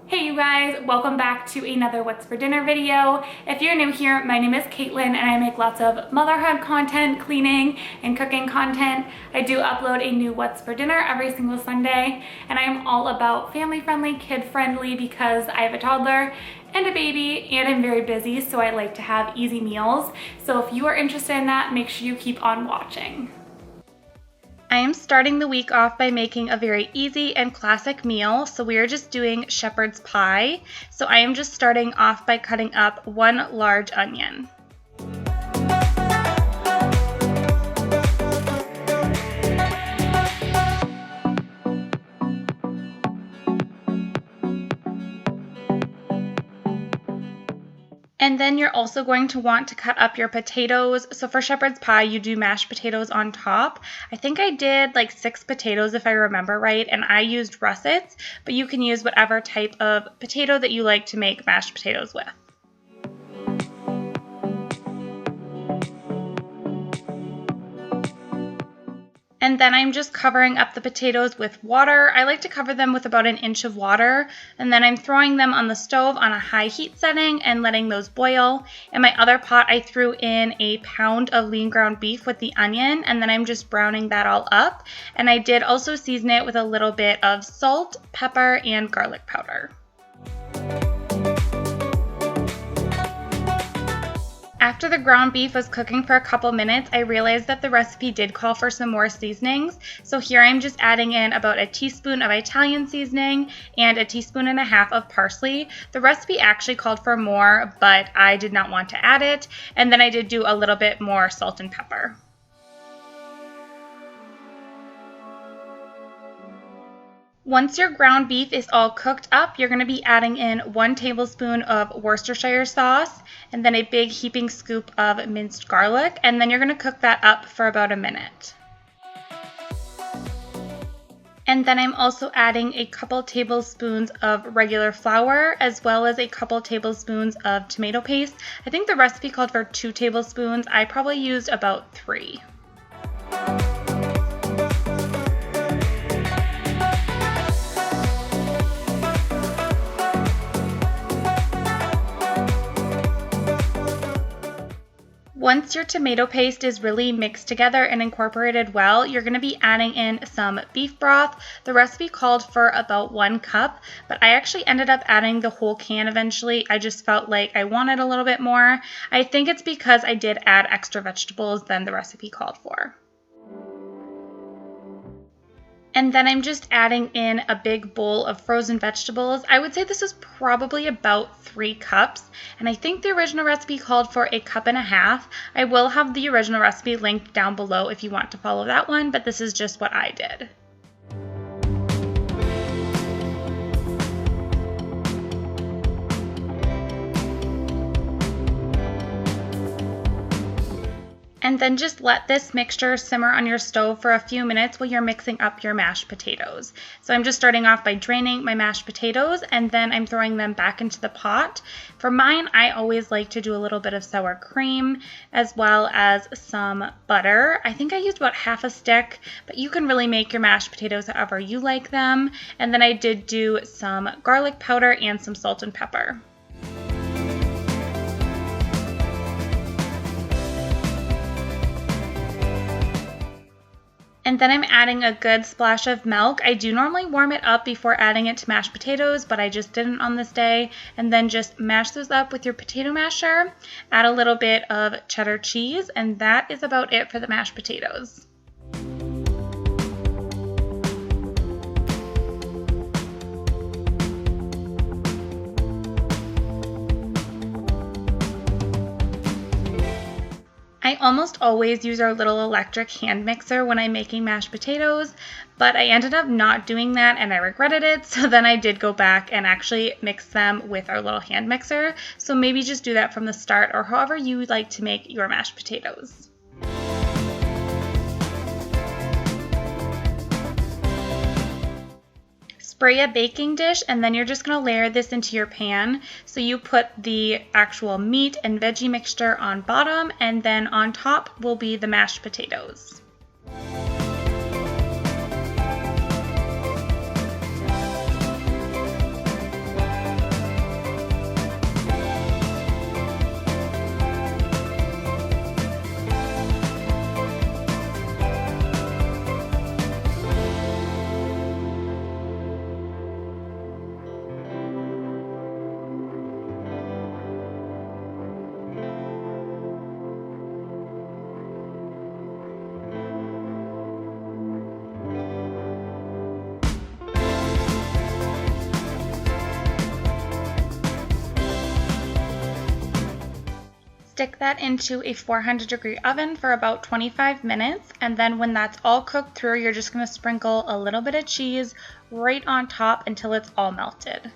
Hey you guys, welcome back to another What's for Dinner video. If you're new here, my name is Caitlin and I make lots of motherhood content, cleaning, and cooking content. I do upload a new What's for Dinner every single Sunday, and I am all about family-friendly, kid-friendly because I have a toddler and a baby and I'm very busy, so I like to have easy meals. So if you are interested in that, make sure you keep on watching. I am starting the week off by making a very easy and classic meal. So we are just doing shepherd's pie. So I am just starting off by cutting up one large onion. And then you're also going to want to cut up your potatoes. So for shepherd's pie, you do mashed potatoes on top. I think I did like 6 potatoes if I remember right, and I used russets, but you can use whatever type of potato that you like to make mashed potatoes with. And then I'm just covering up the potatoes with water. I like to cover them with about 1 inch of water, and then I'm throwing them on the stove on a high heat setting and letting those boil. In my other pot, I threw in a pound of lean ground beef with the onion, and then I'm just browning that all up. And I did also season it with a little bit of salt, pepper, and garlic powder. After the ground beef was cooking for a couple minutes, I realized that the recipe did call for some more seasonings. So here I'm just adding in about 1 teaspoon of Italian seasoning and 1.5 teaspoons of parsley. The recipe actually called for more, but I did not want to add it. And then I did do a little bit more salt and pepper. Once your ground beef is all cooked up, you're going to be adding in 1 tablespoon of Worcestershire sauce and then a big heaping scoop of minced garlic, and then you're going to cook that up for about 1 minute. And then I'm also adding a couple tablespoons of regular flour as well as a couple tablespoons of tomato paste. I think the recipe called for 2 tablespoons. I probably used about 3. Once your tomato paste is really mixed together and incorporated well, you're going to be adding in some beef broth. The recipe called for about 1 cup, but I actually ended up adding the whole can eventually. I just felt like I wanted a little bit more. I think it's because I did add extra vegetables than the recipe called for. And then I'm just adding in a big bowl of frozen vegetables. I would say this is probably about 3 cups. And I think the original recipe called for 1.5 cups. I will have the original recipe linked down below if you want to follow that one, but this is just what I did. And then just let this mixture simmer on your stove for a few minutes while you're mixing up your mashed potatoes. So I'm just starting off by draining my mashed potatoes, and then I'm throwing them back into the pot. For mine, I always like to do a little bit of sour cream as well as some butter. I think I used about 1/2 stick, but you can really make your mashed potatoes however you like them. And then I did do some garlic powder and some salt and pepper. And then I'm adding a good splash of milk. I do normally warm it up before adding it to mashed potatoes, but I just didn't on this day. And then just mash those up with your potato masher. Add a little bit of cheddar cheese, and that is about it for the mashed potatoes. I almost always use our little electric hand mixer when I'm making mashed potatoes, but I ended up not doing that and I regretted it, so then I did go back and actually mix them with our little hand mixer. So maybe just do that from the start or however you like to make your mashed potatoes. Spray a baking dish, and then you're just going to layer this into your pan. So you put the actual meat and veggie mixture on bottom, and then on top will be the mashed potatoes. stick that into a 400-degree oven for about 25 minutes, and then when that's all cooked through, you're just going to sprinkle a little bit of cheese right on top until it's all melted.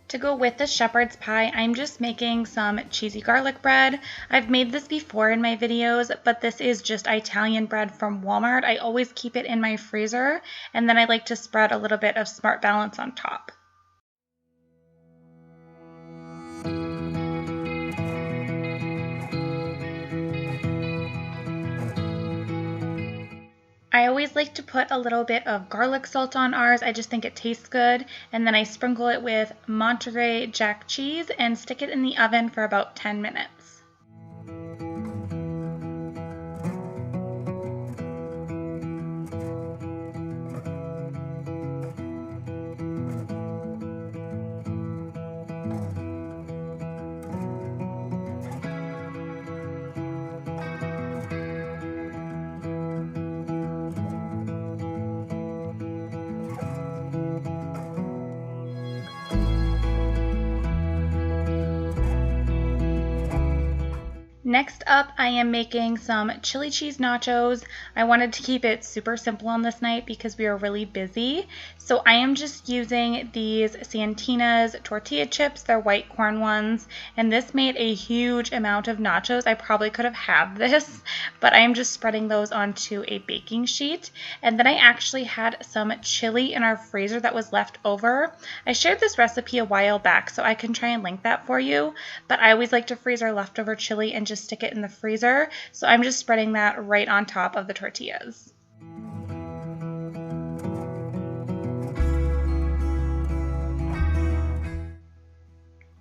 To go with the shepherd's pie, I'm just making some cheesy garlic bread. I've made this before in my videos, but this is just Italian bread from Walmart. I always keep it in my freezer, and then I like to spread a little bit of Smart Balance on top. I always like to put a little bit of garlic salt on ours. I just think it tastes good. And then I sprinkle it with Monterey Jack cheese and stick it in the oven for about 10 minutes. Next up, I am making some chili cheese nachos. I wanted to keep it super simple on this night because we are really busy. So I am just using these Santina's tortilla chips, they're white corn ones, and this made a huge amount of nachos. I probably could have had this, but I am just spreading those onto a baking sheet. And then I actually had some chili in our freezer that was left over. I shared this recipe a while back, so I can try and link that for you, but I always like to freeze our leftover chili and just stick it in the freezer. So I'm just spreading that right on top of the tortillas.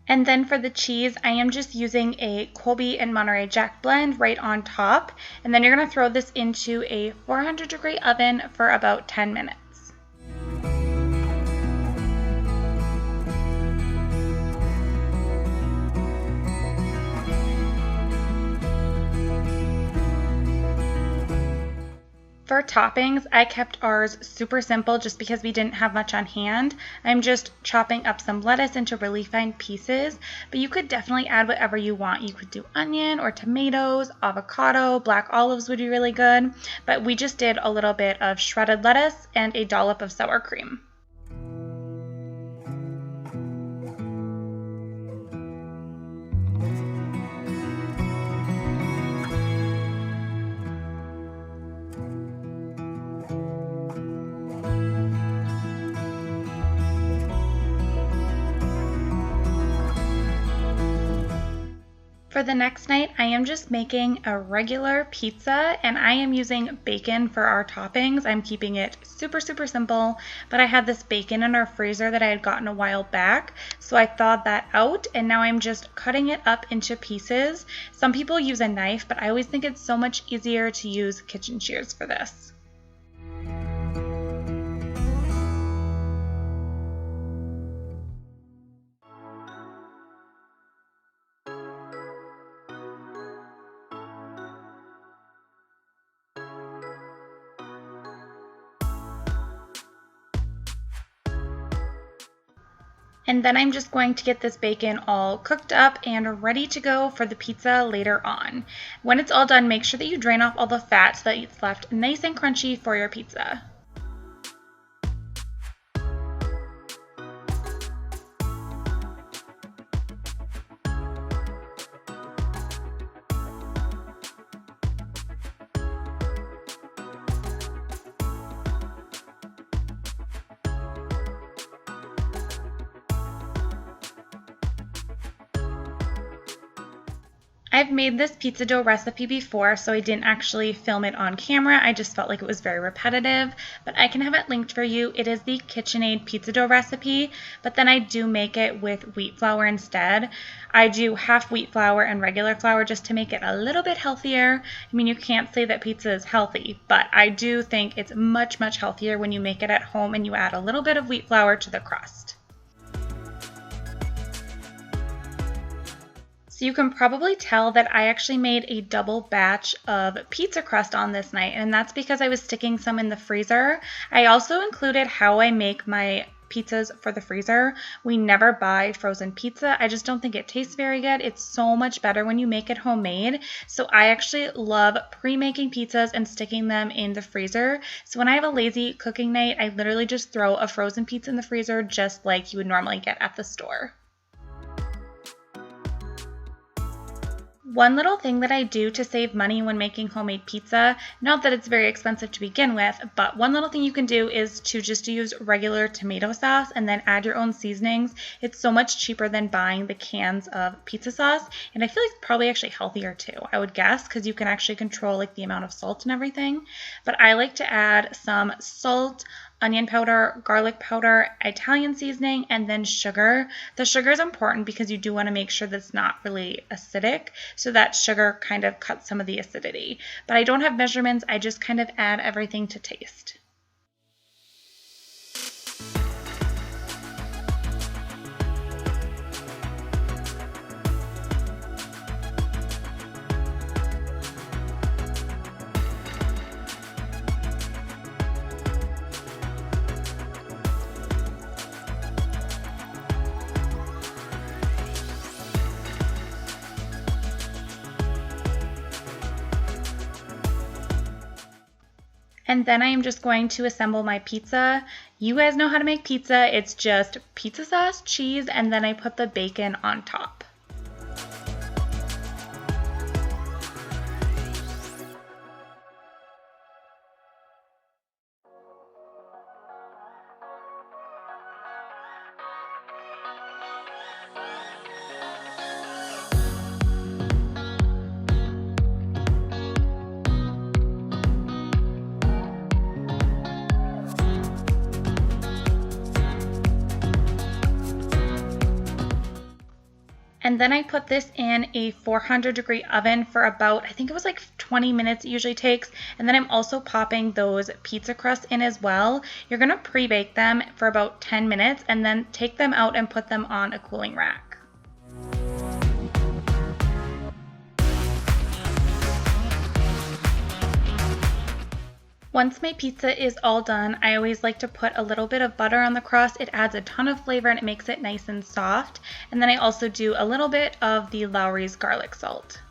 And then for the cheese, I am just using a Colby and Monterey Jack blend right on top. And then you're going to throw this into a 400-degree oven for about 10 minutes. For toppings, I kept ours super simple just because we didn't have much on hand. I'm just chopping up some lettuce into really fine pieces, but you could definitely add whatever you want. You could do onion or tomatoes, avocado, black olives would be really good, but we just did a little bit of shredded lettuce and a dollop of sour cream. For the next night, I am just making a regular pizza, and I am using bacon for our toppings. I'm keeping it super simple, but I had this bacon in our freezer that I had gotten a while back, so I thawed that out, and now I'm just cutting it up into pieces. Some people use a knife, but I always think it's so much easier to use kitchen shears for this. And then I'm just going to get this bacon all cooked up and ready to go for the pizza later on. When it's all done, make sure that you drain off all the fat so that it's left nice and crunchy for your pizza. I've made this pizza dough recipe before, so I didn't actually film it on camera. I just felt like it was very repetitive, but I can have it linked for you. It is the KitchenAid pizza dough recipe, but then I do make it with wheat flour instead. I do half wheat flour and regular flour just to make it a little bit healthier. I mean, you can't say that pizza is healthy, but I do think it's much healthier when you make it at home and you add a little bit of wheat flour to the crust. So you can probably tell that I actually made a double batch of pizza crust on this night, and that's because I was sticking some in the freezer. I also included how I make my pizzas for the freezer. We never buy frozen pizza. I just don't think it tastes very good. It's so much better when you make it homemade. So I actually love pre-making pizzas and sticking them in the freezer. So when I have a lazy cooking night, I literally just throw a frozen pizza in the freezer just like you would normally get at the store. One little thing that I do to save money when making homemade pizza, not that it's very expensive to begin with, but one little thing you can do is to just use regular tomato sauce and then add your own seasonings. It's so much cheaper than buying the cans of pizza sauce, and I feel like it's probably actually healthier too, I would guess, because you can actually control like the amount of salt and everything. But I like to add some salt, onion powder, garlic powder, Italian seasoning, and then sugar. The sugar is important because you do want to make sure that it's not really acidic, so that sugar kind of cuts some of the acidity. But I don't have measurements, I just kind of add everything to taste. And then I am just going to assemble my pizza. You guys know how to make pizza. It's just pizza sauce, cheese, and then I put the bacon on top. And then I put this in a 400-degree oven for about, I think it was like 20 minutes it usually takes. And then I'm also popping those pizza crusts in as well. You're going to pre-bake them for about 10 minutes and then take them out and put them on a cooling rack. Once my pizza is all done, I always like to put a little bit of butter on the crust. It adds a ton of flavor and it makes it nice and soft. And then I also do a little bit of the Lowry's garlic salt.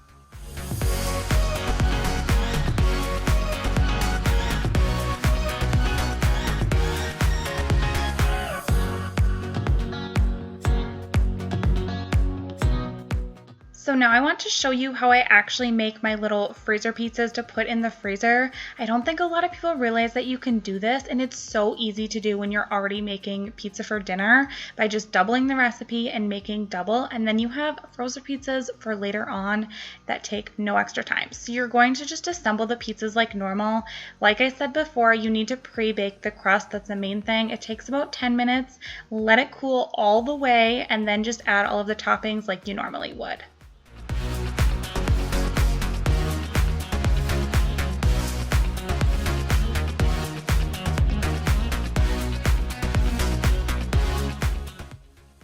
So now I want to show you how I actually make my little freezer pizzas to put in the freezer. I don't think a lot of people realize that you can do this, and it's so easy to do when you're already making pizza for dinner by just doubling the recipe and making double, and then you have frozen pizzas for later on that take no extra time. So you're going to just assemble the pizzas like normal. Like I said before, you need to pre-bake the crust. That's the main thing. It takes about 10 minutes. Let it cool all the way, and then just add all of the toppings like you normally would.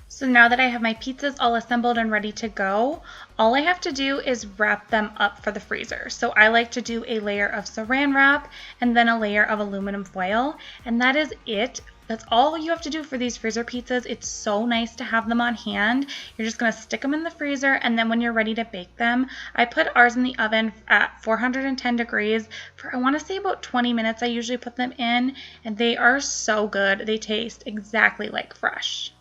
So now that I have my pizzas all assembled and ready to go, all I have to do is wrap them up for the freezer. So I like to do a layer of saran wrap and then a layer of aluminum foil, and that is it. That's all you have to do for these freezer pizzas. It's so nice to have them on hand. You're just gonna stick them in the freezer, and then when you're ready to bake them, I put ours in the oven at 410 degrees for I wanna say about 20 minutes. I usually put them in, and they are so good. They taste exactly like fresh.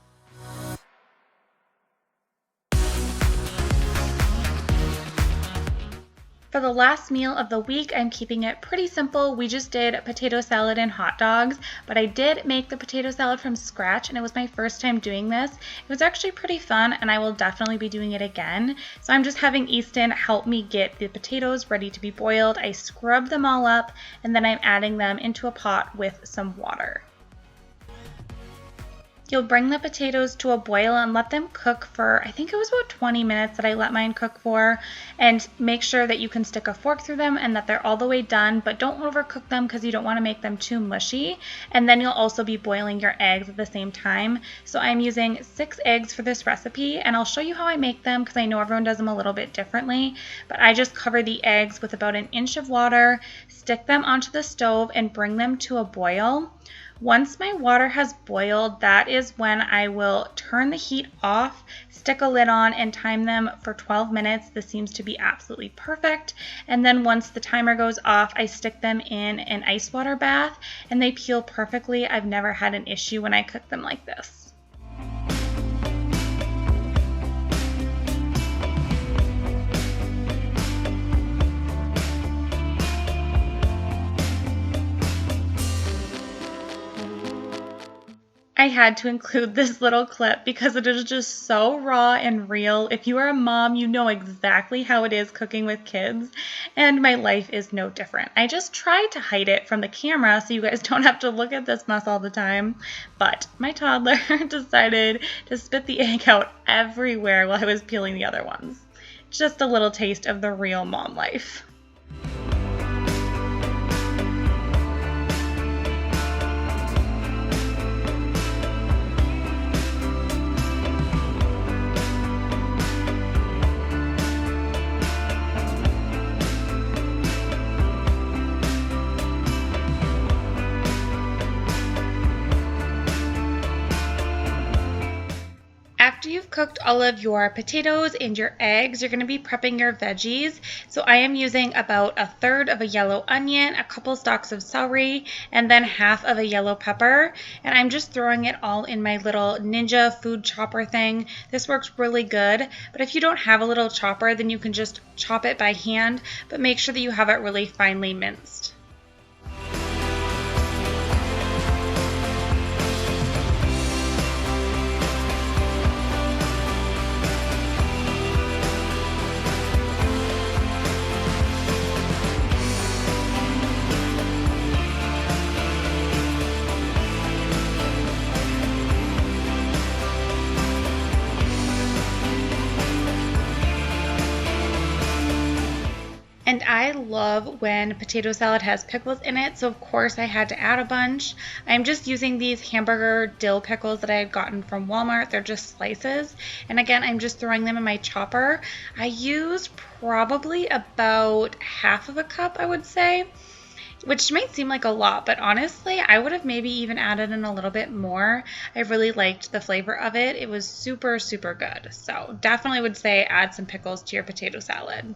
For the last meal of the week, I'm keeping it pretty simple. We just did potato salad and hot dogs, but I did make the potato salad from scratch, and it was my first time doing this. It was actually pretty fun, and I will definitely be doing it again. So I'm just having Easton help me get the potatoes ready to be boiled. I scrub them all up, and then I'm adding them into a pot with some water. You'll bring the potatoes to a boil and let them cook for, I think it was about 20 minutes that I let mine cook for, and make sure that you can stick a fork through them and that they're all the way done, but don't overcook them because you don't want to make them too mushy. And then you'll also be boiling your eggs at the same time. So I'm using 6 eggs for this recipe, and I'll show you how I make them because I know everyone does them a little bit differently, but I just cover the eggs with about 1 inch of water, stick them onto the stove, and bring them to a boil. Once my water has boiled, that is when I will turn the heat off, stick a lid on, and time them for 12 minutes. This seems to be absolutely perfect. And then once the timer goes off, I stick them in an ice water bath, and they peel perfectly. I've never had an issue when I cook them like this. I had to include this little clip because it is just so raw and real. If you are a mom, you know exactly how it is cooking with kids, and my life is no different. I just tried to hide it from the camera so you guys don't have to look at this mess all the time, but my toddler decided to spit the egg out everywhere while I was peeling the other ones. Just a little taste of the real mom life. After you've cooked all of your potatoes and your eggs, you're going to be prepping your veggies. So I am using about 1/3 of a yellow onion, a couple stalks of celery, and then 1/2 of a yellow pepper. And I'm just throwing it all in my little Ninja food chopper thing. This works really good, but if you don't have a little chopper, then you can just chop it by hand, but make sure that you have it really finely minced. And I love when potato salad has pickles in it, so of course I had to add a bunch. I'm just using these hamburger dill pickles that I had gotten from Walmart. They're just slices. And again, I'm just throwing them in my chopper. I used probably about 1/2 of a cup, I would say, which might seem like a lot, but honestly, I would have maybe even added in a little bit more. I really liked the flavor of it. It was super, super good. So definitely would say add some pickles to your potato salad.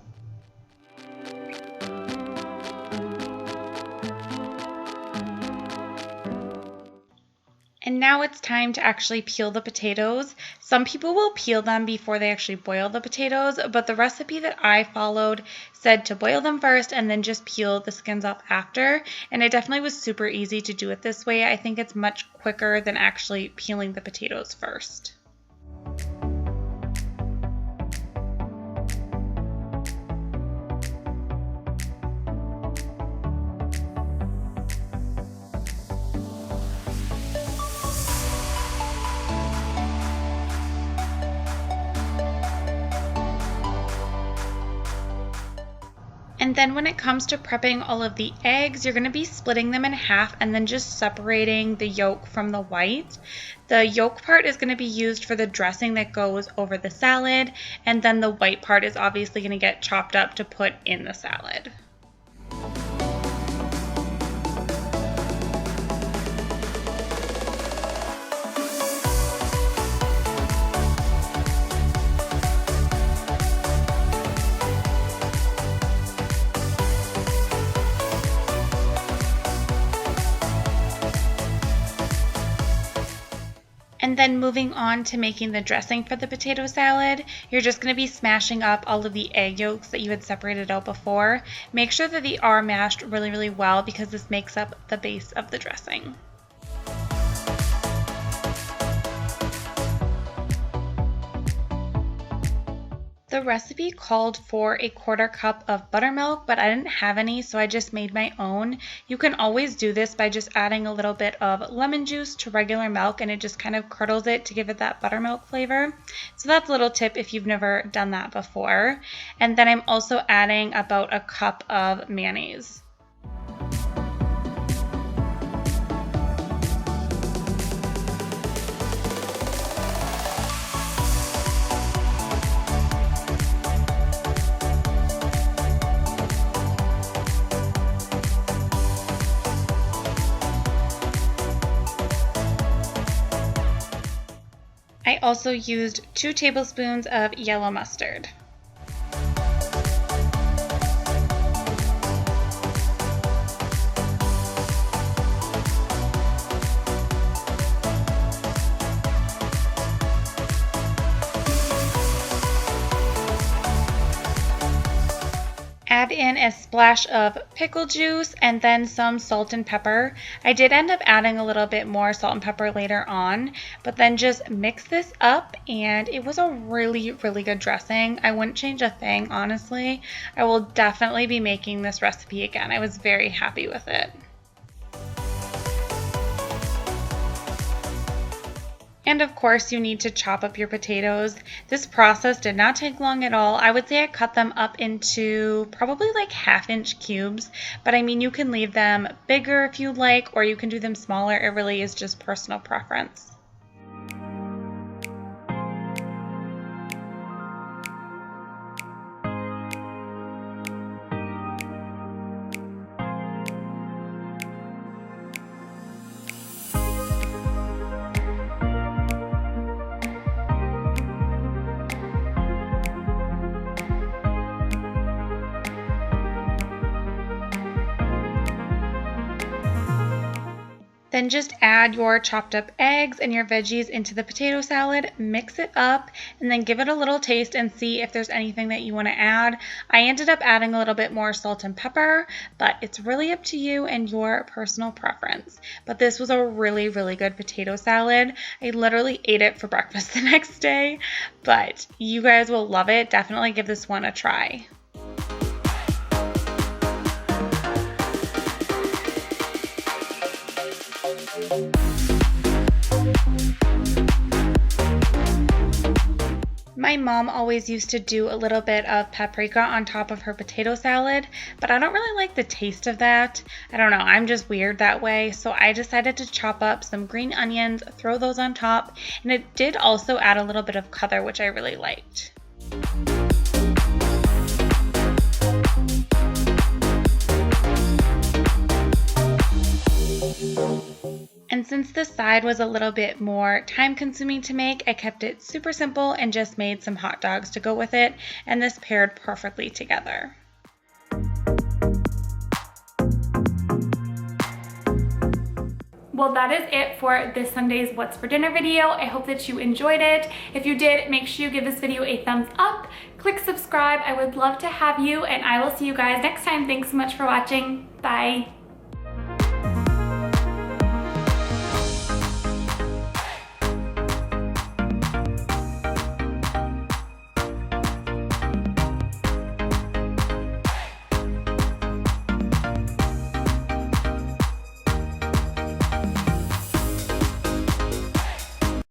And now it's time to actually peel the potatoes. Some people will peel them before they actually boil the potatoes, but the recipe that I followed said to boil them first and then just peel the skins off after. And it definitely was super easy to do it this way. I think it's much quicker than actually peeling the potatoes first. And then when it comes to prepping all of the eggs, you're going to be splitting them in half and then just separating the yolk from the white. The yolk part is going to be used for the dressing that goes over the salad, and then the white part is obviously going to get chopped up to put in the salad. And then moving on to making the dressing for the potato salad, you're just going to be smashing up all of the egg yolks that you had separated out before. Make sure that they are mashed really, really well because this makes up the base of the dressing. The recipe called for a 1/4 cup of buttermilk, but I didn't have any, so I just made my own. You can always do this by just adding a little bit of lemon juice to regular milk, and it just kind of curdles it to give it that buttermilk flavor. So that's a little tip if you've never done that before. And then I'm also adding about a cup of mayonnaise. I also used 2 tablespoons of yellow mustard. Add in a splash of pickle juice and then some salt and pepper. I did end up adding a little bit more salt and pepper later on, but then just mix this up and it was a really, really good dressing. I wouldn't change a thing, honestly. I will definitely be making this recipe again. I was very happy with it. And of course, you need to chop up your potatoes. This process did not take long at all. I would say I cut them up into probably like 1/2-inch cubes, but I mean, you can leave them bigger if you'd like, or you can do them smaller. It really is just personal preference. Then just add your chopped up eggs and your veggies into the potato salad, mix it up, and then give it a little taste and see if there's anything that you want to add. I ended up adding a little bit more salt and pepper, but it's really up to you and your personal preference. But this was a really, really good potato salad. I literally ate it for breakfast the next day, but you guys will love it. Definitely give this one a try. My mom always used to do a little bit of paprika on top of her potato salad, but I don't really like the taste of that. I don't know, I'm just weird that way, so I decided to chop up some green onions, throw those on top, and it did also add a little bit of color, which I really liked. And since this side was a little bit more time consuming to make, I kept it super simple and just made some hot dogs to go with it, and this paired perfectly together. Well, that is it for this Sunday's What's for Dinner video. I hope that you enjoyed it. If you did, make sure you give this video a thumbs up, click subscribe. I would love to have you, and I will see you guys next time. Thanks so much for watching. Bye.